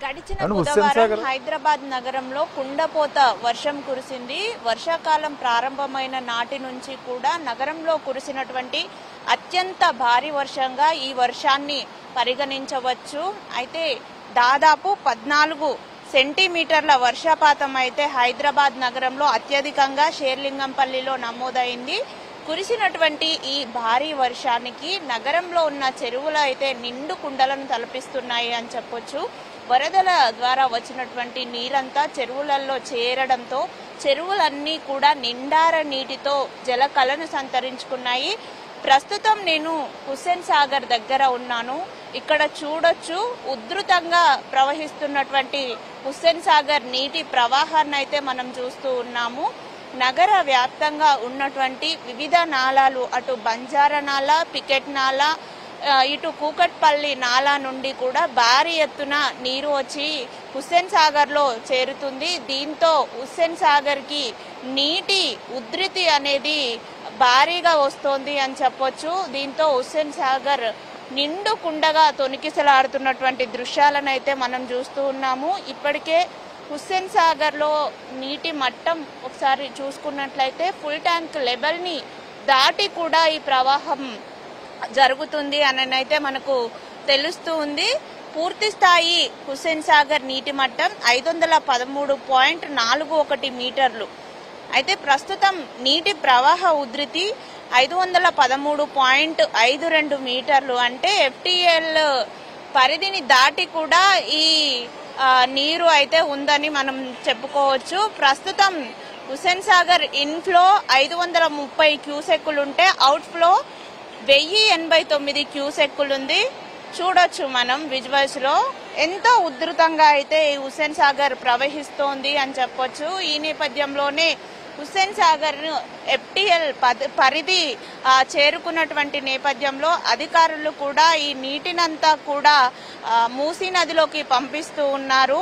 గడిచిన బుధవారం హైదరాబాద్ నగరంలో కుండపోత వర్షం కురిసింది. వర్షాకాలం ప్రారంభమైన నాటి నుంచి కూడా నగరంలో కురిసినటువంటి అత్యంత భారీ వర్షంగా ఈ వర్షాన్ని పరిగణించవచ్చు. అయితే దాదాపు 14 సెంటీమీటర్ల వర్షపాతం అయితే హైదరాబాద్ నగరంలో అత్యధికంగా షేర్లింగంపల్లిలో నమోదైంది. కురిసినటువంటి ఈ భారీ వర్షానికి నగరంలో ఉన్న చెరువులు అయితే నిండు కుండలను తలపిస్తున్నాయి అని చెప్పొచ్చు. వరదల ద్వారా వచ్చినటువంటి నీరంతా చెరువులలో చేరడంతో చెరువులన్నీ కూడా నిండార నీటితో జలకళను సంతరించుకున్నాయి. ప్రస్తుతం నేను హుస్సేన్ సాగర్ దగ్గర ఉన్నాను. ఇక్కడ చూడొచ్చు ఉధృతంగా ప్రవహిస్తున్నటువంటి హుస్సేన్ సాగర్ నీటి ప్రవాహాన్ని అయితే మనం చూస్తూ ఉన్నాము. నగర వ్యాప్తంగా ఉన్నటువంటి వివిధ నాలాలు, అటు బంజారా నాలా, పికెట్ నాలా, ఇటు కూకట్పల్లి నాలా నుండి కూడా భారీ ఎత్తున నీరు వచ్చి హుస్సేన్ సాగర్లో చేరుతుంది. దీంతో హుస్సేన్ సాగర్కి నీటి ఉధృతి అనేది భారీగా వస్తోంది అని చెప్పొచ్చు. దీంతో హుస్సేన్ సాగర్ నిండు కుండగా తొణికిసలాడుతున్నటువంటి దృశ్యాలను అయితే మనం చూస్తూ ఉన్నాము. ఇప్పటికే హుస్సేన్ సాగర్లో నీటి మట్టం ఒకసారి చూసుకున్నట్లయితే ఫుల్ ట్యాంక్ లెవెల్ని దాటి కూడా ఈ ప్రవాహం జరుగుతుంది అని అయితే మనకు తెలుస్తూ ఉంది. పూర్తి స్థాయి హుస్సేన్ సాగర్ నీటి మట్టం 513.41 మీటర్లు. అయితే ప్రస్తుతం నీటి ప్రవాహ ఉధృతి 513.52 మీటర్లు. అంటే FTL పరిధిని దాటి కూడా ఈ నీరు అయితే ఉందని మనం చెప్పుకోవచ్చు. ప్రస్తుతం హుస్సేన్ సాగర్ ఇన్ఫ్లో 530 క్యూసెక్కులుంటే అవుట్ఫ్లో 1089 క్యూసెక్కులుంది. చూడొచ్చు మనం విజువల్స్ లో ఎంతో ఉధృతంగా అయితే ఈ హుస్సేన్ సాగర్ ప్రవహిస్తోంది అని చెప్పొచ్చు. ఈ నేపథ్యంలోనే హుస్సేన్ సాగర్ FTL పరిధి చేరుకున్నటువంటి నేపథ్యంలో అధికారులు కూడా ఈ నీటినంతా కూడా మూసీ నదిలోకి పంపిస్తూ ఉన్నారు.